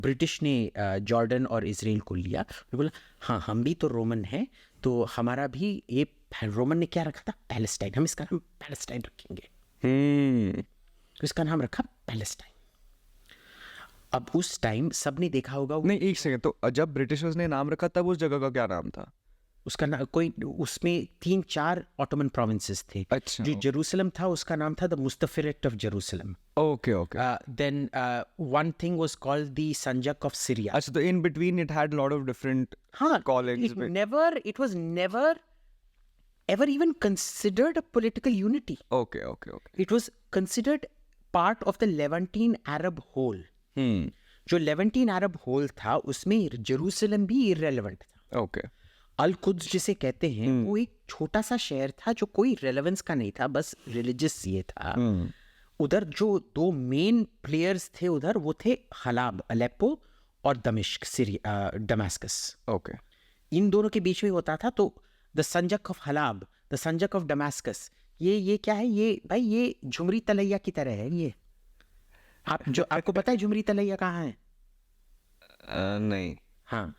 British ने Jordan और Israel को लिया, तो बोला हाँ हम भी तो रोमन हैं, तो हमारा भी ये रोमन ने क्या रखा था, पैलेस्टाइन, हम इसका नाम पैलेस्टाइन रखेंगे। तो इसका नाम रखा पैलेस्टाइन। अब उस टाइम सबने देखा होगा नहीं एक सेकंड, तो जब ब्रिटिशर्स ने नाम रखा तब उस जगह का क्या नाम था? उसका नाम कोई, उसमें 3-4 ऑटोमन प्रोविंसेस थे। अच्छा, जो जेरूसलम था उसका नाम था the mutasarrifate of Jerusalem. Okay okay. Then one thing was called the sanjak of Syria. अच्छा, तो in between it had lot of different colleges. it was never ever even considered a political unity. Okay okay okay. It was considered part of the Levantine Arab whole. जो लेवेंटीन अरब whole था उसमें Jerusalem भी irrelevant था। Okay. अल Quds जिसे कहते हैं वो एक छोटा सा शहर था जो कोई रेलेवेंस का नहीं था, बस रिलीजियस ये था। उधर जो 2 मेन प्लेयर्स थे उधर वो थे हलाब, अलेप्पो और दमिश्क, सीरिया, दमास्कस। ओके। इन दोनों के बीच में होता था। तो the sanjak of Halab, the sanjak of Damascus, ये क्या है, ये भाई ये झुमरी तलैया की तरह है। ये आपको पता है झुमरी तलैया कहाँ है? नहीं। हाँ,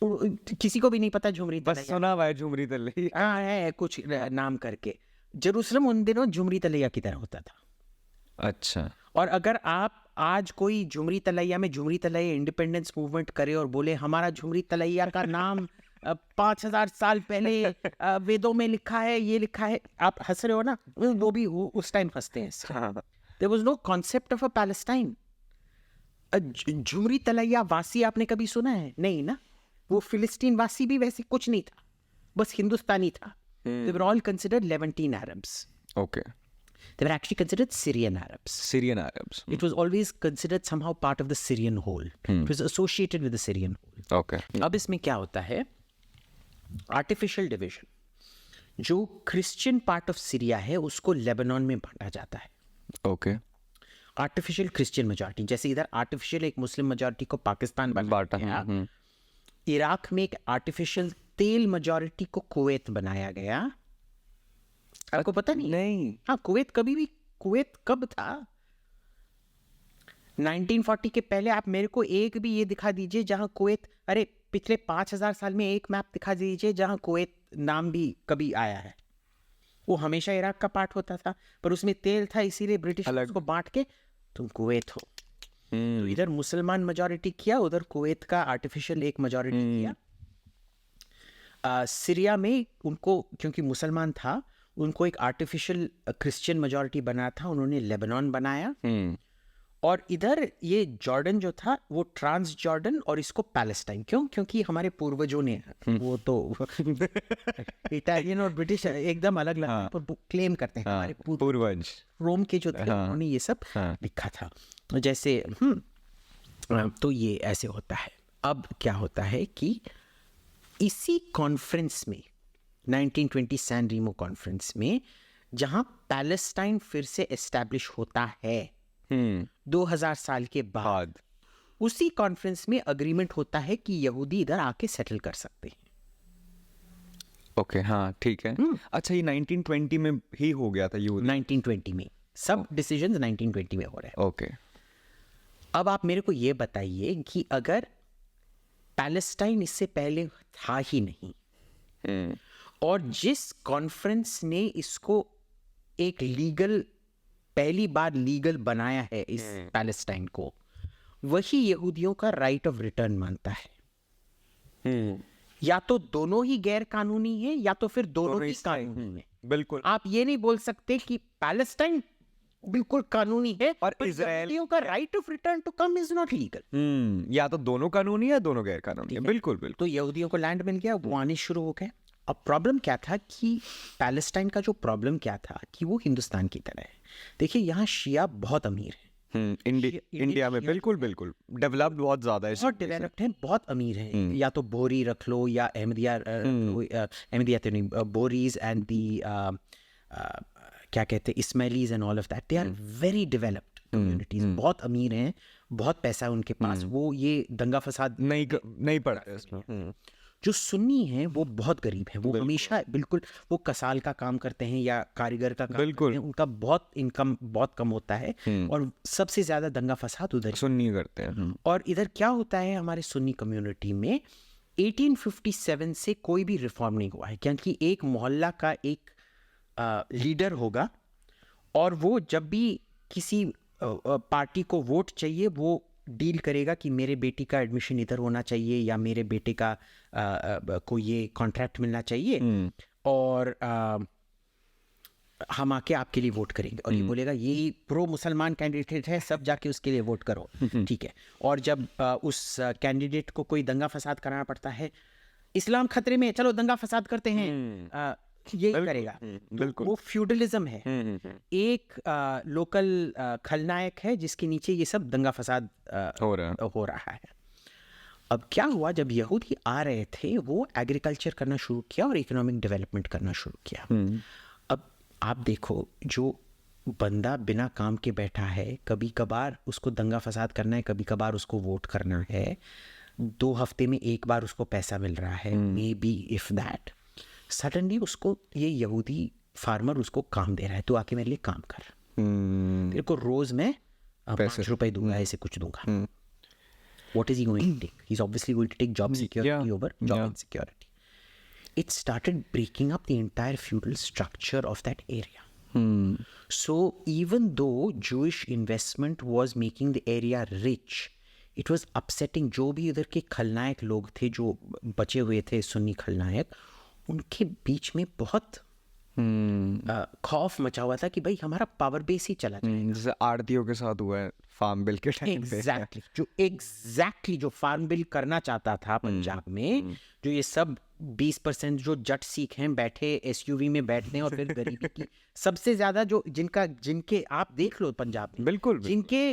किसी को भी नहीं पता झुमरी बस तलैया। सुना हुआ है झुमरी तलैया। हाँ है कुछ नाम करके। जेरूसलम उन दिनों झुमरी तलैया की तरह होता था। अच्छा। और अगर आप आज कोई झुमरी तलैया में झुमरी तलैया इंडिपेंडेंस मूवमेंट करे और बोले हमारा झुमरी तलैया का नाम 5000 साल पहले वेदों में लिखा है, ये लिखा है, आप हंस रहे हो ना, वो भी उस टाइम हंसते हैं। There was no concept of a Palestine. Jhumri तलैया वासी आपने कभी सुना है? नहीं ना। वो फिलिस्तीन वासी भी वैसे कुछ नहीं था, बस हिंदुस्तानी था। They were all considered Levantine Arabs. Okay. They were actually considered Syrian Arabs. Syrian Arabs. It was always considered somehow part of the Syrian whole. It was associated with the Syrian whole. Okay. अब इसमें क्या होता है, artificial division, जो Christian part of Syria है उसको Lebanon में बांटा जाता है। Okay. आर्टिफिशियल क्रिश्चियन मेजॉरिटी, जैसे इधर आर्टिफिशियल एक मुस्लिम मेजॉरिटी को पाकिस्तान बांटा गया, है। इराक में एक आर्टिफिशियल तेल मेजॉरिटी को कुवैत बनाया गया। आपको पता नहीं? नहीं। हाँ, कुवैत कब था? 1940 के पहले आप मेरे को एक भी ये दिखा दीजिए जहां कुवैत, अरे पिछले 5000 साल में एक मैप दिखा दीजिए जहां कुवैत नाम भी कभी आया है। वो हमेशा इराक का पार्ट होता था, पर उसमें तेल था इसीलिए ब्रिटिश उसको बांट के तुम कुवैत हो। तो इधर मुसलमान मेजॉरिटी किया, उधर कुवैत का आर्टिफिशियल एक मेजॉरिटी किया। सीरिया में उनको, क्योंकि मुसलमान था, उनको एक आर्टिफिशियल क्रिश्चियन मेजॉरिटी बना था, उन्होंने लेबनान बनाया। और इधर ये जॉर्डन जो था वो ट्रांस जॉर्डन और इसको पैलेस्टाइन। क्यों? क्योंकि हमारे पूर्वजों ने वो तो इटालियन और ब्रिटिश एकदम अलग लगता है, पर क्लेम करते हैं हमारे पूर्वज रोम के जो थे उन्होंने ये सब लिखा था। जैसे तो ये ऐसे होता है। अब क्या होता है कि इसी कॉन्फ्रेंस में 1920 सैन रीमो कॉन्फ्रेंस में जहां पैलेस्टाइन फिर से एस्टैब्लिश होता है 2000 साल के बाद, उसी कॉन्फ्रेंस में अग्रीमेंट होता है कि यहूदी इधर आके सेटल कर सकते हैं। ओके, हाँ ठीक है। अच्छा, ये 1920 में ही हो गया था? 1920 में सब डिसीजंस 1920 में हो रहे हैं। ओके। अब आप मेरे को ये बताइए कि अगर पैलेस्टाइन इससे पहले था ही नहीं, और जिस कॉन्फ्रेंस ने इसको एक लीगल, पहली बार लीगल बनाया है इस पैलेस्टाइन को, वही यहूदियों का राइट ऑफ रिटर्न मानता है। या तो दोनों ही गैर कानूनी है या तो फिर दोनों ही कानूनी है। बिल्कुल। आप ये नहीं बोल सकते कि पैलेस्टाइन बिल्कुल कानूनी है और इजराइल का right of return to come is not legal. या तो दोनों कानूनी है, दोनों गैर कानूनी है। बिल्कुल बिल्कुल। तो यहूदियों को लैंड मिल गया, वो आने शुरू हो गए। अब प्रॉब्लम क्या था कि पैलेस्टाइन का जो प्रॉब्लम क्या था कि वो हिंदुस्तान की तरह है। देखिए यहाँ शिया बहुत अमीर है, इंडिया में बिल्कुल बिल्कुल डेवलप्ड बहुत ज्यादा है, बहुत डेवलप्ड है, बहुत अमीर है। या तो बोरी रख लो या अहमदिया, अहमदिया तो नहीं, बोरीज एंड दी क्या कहते हैं, Ismailis and all of that, they are very developed communities, बहुत अमीर हैं, बहुत पैसा है उनके पास, वो ये दंगा फसाद नहीं पड़ा है इसमें। जो सुन्नी हैं वो बहुत गरीब हैं, वो हमेशा बिल्कुल वो कसाल का काम करते हैं या कारीगर का काम करते हैं, उनका बहुत इनकम बहुत कम होता है और सबसे ज्यादा दंगा फसाद उधर सुन्नी करते हैं। और इधर क्या होता है हमारे सुन्नी कम्युनिटी में 1857 से कोई भी रिफॉर्म नहीं हुआ है, क्योंकि एक मोहल्ला का एक लीडर होगा और वो जब भी किसी पार्टी को वोट चाहिए वो डील करेगा कि मेरे बेटी का एडमिशन इधर होना चाहिए या मेरे बेटे का को ये कॉन्ट्रैक्ट मिलना चाहिए और हम आके आपके लिए वोट करेंगे और ये बोलेगा यही प्रो मुसलमान कैंडिडेट है, सब जाके उसके लिए वोट करो, ठीक है। और जब उस कैंडिडेट को कोई दंगा फसाद कराना पड़ता है, इस्लाम खतरे में, चलो दंगा फसाद करते हैं, यही करेगा। बिल्कुल, वो फ्यूडलिज्म है। एक लोकल खलनायक है जिसके नीचे ये सब दंगा फसाद हो रहा है। अब क्या हुआ, जब यहूदी आ रहे थे वो एग्रीकल्चर करना शुरू किया और इकोनॉमिक डेवलपमेंट करना शुरू किया। अब आप देखो, जो बंदा बिना काम के बैठा है, कभी कभार उसको दंगा फसाद करना है, कभी कभार उसको वोट करना है, 2 हफ्ते में एक बार उसको पैसा मिल रहा है, may be if that, suddenly उसको ये यहूदी फार्मर उसको काम दे रहा है, तो आके मेरे लिए काम कर, तेरे को रोज मैं 5 रुपए दूंगा, ऐसे कुछ दूंगा। What is he going to take? He's obviously going to take job security over job insecurity. It started breaking up the entire feudal structure of that area. So even though Jewish investment was making the area rich, it was upsetting जो भी उधर के खलनायक लोग थे, जो बचे हुए थे सुन्नी खलनायक, उनके बीच में बहुत खौफ मचा हुआ था कि भाई हमारा पावर बेस ही चला जाएगा। जैसे आड़तियों के साथ हुआ है फार्म बिल के टाइम पे। एग्जैक्टली जो फार्म बिल करना चाहता था पंजाब में, जो ये सब 20% जो जट सिख हैं बैठे एसयूवी में बैठते हैं और फिर गरीबी की सबसे ज्यादा जो जिनके आप देख लो पंजाब में, बिल्कुल जिनके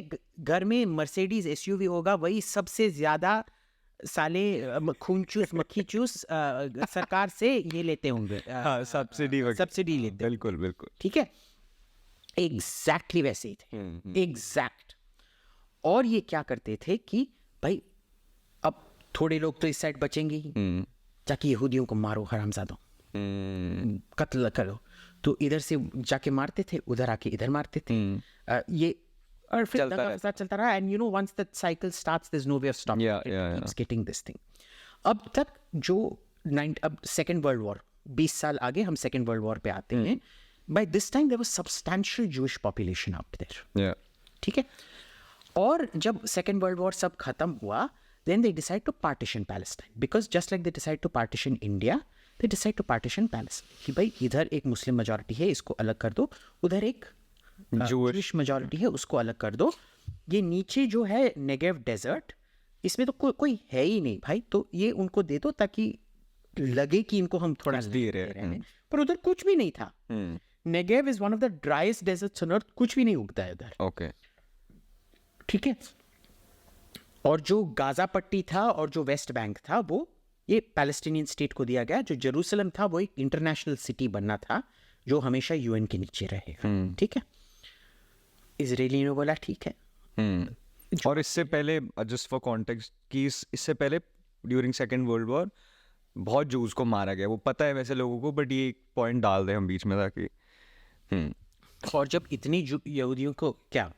घर में मर्सिडीज एसयूवी होगा, वही सबसे ज्यादा साले खून चूस मक्खी चूस सरकार से ये लेते होंगे, सब्सिडी लेते, बिल्कुल, ठीक है। एग्जैक्टली वैसे ही थे, एग्जैक्ट। और ये क्या करते थे कि भाई अब थोड़े लोग तो इस साइड बचेंगे ही, जाके यहूदियों को मारो, हरामजादों, कत्ल करो, तो इधर से जाके मारते थे, उधर आके इधर मारते थे, ये और फिर चलता रहा। And you know once that cycle starts there is no way of stopping, it keeps getting this thing. अब तक जो अब सेकंड वर्ल्ड वॉर, 20 साल आगे हम सेकंड वर्ल्ड वॉर पे आते हैं, by this time there was substantial Jewish population out there, ठीक है। और जब सेकंड वर्ल्ड वॉर सब खत्म हुआ, then they decide to partition Palestine, because just like they decide to partition India, they decide to partition Palestine, कि भाई इधर एक मुस्लिम मेजॉरिटी है, इसको अलग कर दो, उधर एक जूइश मेजॉरिटी है, उसको अलग कर दो। ये नीचे जो है नेगेव डेजर्ट, इसमें तो कोई है ही नहीं भाई, तो ये उनको दे दो ताकि लगे कि इनको हम थोड़ा दे रहे हैं, पर उधर कुछ भी नहीं था। Negev is one of the driest deserts on earth, कुछ भी नहीं उगता है उधर, ओके, ठीक है। और जो गाजा पट्टी था और जो वेस्ट बैंक था वो ये पैलेस्टीनियन स्टेट को दिया गया। जो जेरूसलम था वो एक इंटरनेशनल सिटी बनना था जो हमेशा यूएन के नीचे रहेगा, ठीक है। इजरायली ने बोला ठीक है। और इससे पहले जस्ट फॉर कॉन्टेक्स्ट कि इससे पहले ड्यूरिंग सेकेंड वर्ल्ड वॉर बहुत जूस को मारा गया, वो पता है वैसे लोगों को, बट ये एक पॉइंट डाल दे हम बीच में ताकि और जब इतनी यहूदियों को क्या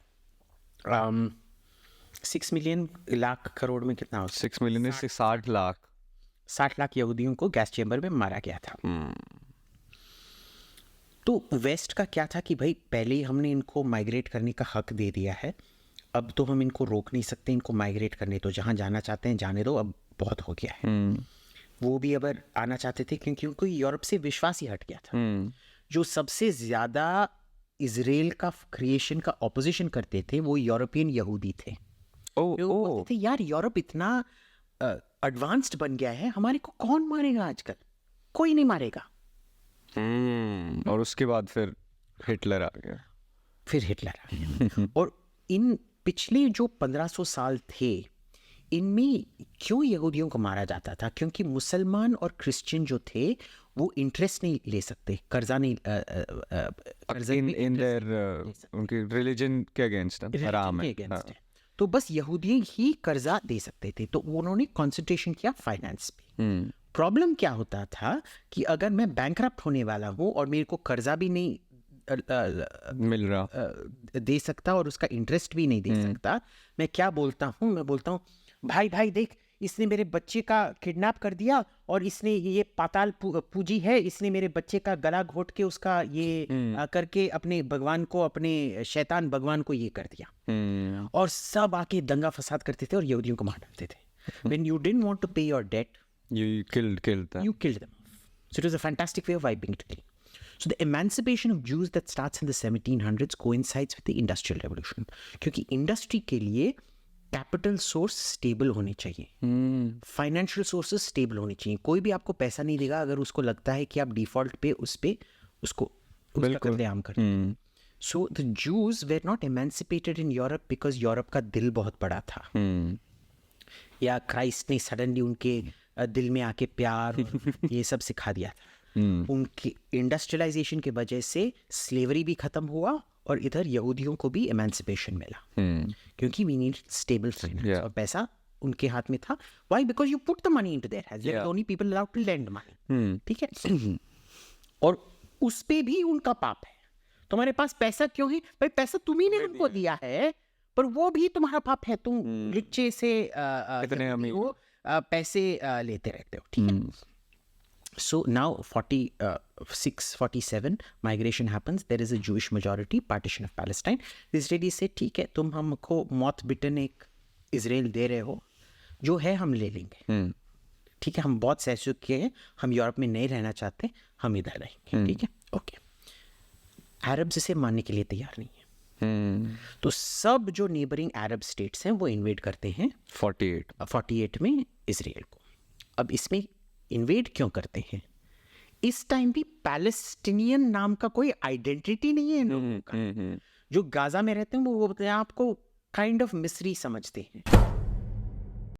6 मिलियन लाख करोड़ में कितना हो, 6 मिलियन से 60 लाख यहूदियों को गैस चेम्बर में मारा गया था। तो वेस्ट का क्या था कि भाई पहले ही हमने इनको माइग्रेट करने का हक दे दिया है, अब तो हम इनको रोक नहीं सकते, इनको माइग्रेट करने तो जहाँ जाना चाहते हैं जाने दो, अब बहुत हो गया है। वो भी अगर आना चाहते थे क्योंकि उनको यूरोप से विश्वास ही हट गया था। जो सबसे ज्यादा इजराइल का क्रिएशन का ऑपोजिशन करते थे वो यूरोपियन यहूदी थे। बोलते थे यार यूरोप इतना एडवांस्ड बन गया है, हमारे को कौन मारेगा आजकल, कोई नहीं मारेगा। और उसके बाद फिर हिटलर आ गया। और इन पिछले जो 1500 साल थे इनमें क्यों यहूदियों को मारा जाता था? क्योंकि मुसलमान और क्रिश्चियन जो थे वो इंटरेस्ट नहीं ले सकते, कर्जा नहीं उनके रिलीजन के अगेंस्ट हराम है। तो बस यहूदी ही कर्जा दे सकते थे, तो उन्होंने कंसंट्रेशन किया फाइनेंस पे। प्रॉब्लम क्या होता था कि अगर मैं बैंकरप्ट होने वाला हूँ और मेरे को कर्जा भी नहीं मिल रहा दे सकता और उसका इंटरेस्ट भी नहीं दे सकता, मैं क्या बोलता हूँ, मैं बोलता हूँ भाई भाई देख, इसने मेरे बच्चे का किडनैप कर दिया और इसने ये पाताल पूजी है, इसने मेरे बच्चे का गला घोट के उसका ये करके अपने भगवान को, अपने शैतान भगवान को ये कर दिया। और सब आके दंगा फसाद करते थे और यहूदियों को मार डालते थे। When you didn't want to pay your debt, you killed them. you killed them off. So it was a fantastic way of wiping it clean. So the emancipation of Jews that starts in the 1700s coincides with the Industrial Revolution. क्योंकि industry के लिए capital source stable होने चाहिए, financial sources stable होने चाहिए। कोई भी आपको पैसा नहीं देगा अगर उसको लगता है कि आप डिफॉल्ट पे उसको कत्लेआम कर। So the Jews were not emancipated in Europe because Europe का दिल बहुत बड़ा था, या क्राइस्ट ने सडनली उनके दिल में आके प्यार और ये सब सिखा दिया था। उनकी इंडस्ट्रियलाइजेशन के वजह से स्लेवरी भी खत्म हुआ और इधर यहूदियों को भी एमेंसिपेशन मिला, क्योंकि वी नीड स्टेबल फाइनेंस और पैसा उनके हाथ में था। Why? Because you put the money into their hands, they are the only people allowed to lend money. ठीक है, और उस पे भी उनका पाप है। तुम्हारे पास पैसा क्यों है भाई? पैसा तुम्ही ने उनको दिया है, पर वो भी तुम्हारा पाप है। तुम लिच्चे से पैसे लेते रहते हो। ठीक है। So now 47 migration happens. There is a Jewish majority, partition of Palestine. The Israelis say ठीक है, तुम हमको मौत बिटन एक इजराइल दे रहे हो, जो है हम ले लेंगे। ठीक है, हम बहुत सह चुके हैं, हम यूरोप में नहीं रहना चाहते, हम इधर रहेंगे। ठीक है, ओके। अरब्स इसे मानने के लिए तैयार नहीं है। तो सब जो नेबरिंग अरब स्टेट्स हैं वो इन्वेड करते हैं 48 में इसराइल को। अब इसमें इन्वेड क्यों करते हैं? इस टाइम भी पैलेस्टीनियन नाम का कोई आइडेंटिटी नहीं है लोगों का। जो गाजा में रहते हैं वो अपने आप को काइंड ऑफ मिस्री समझते हैं।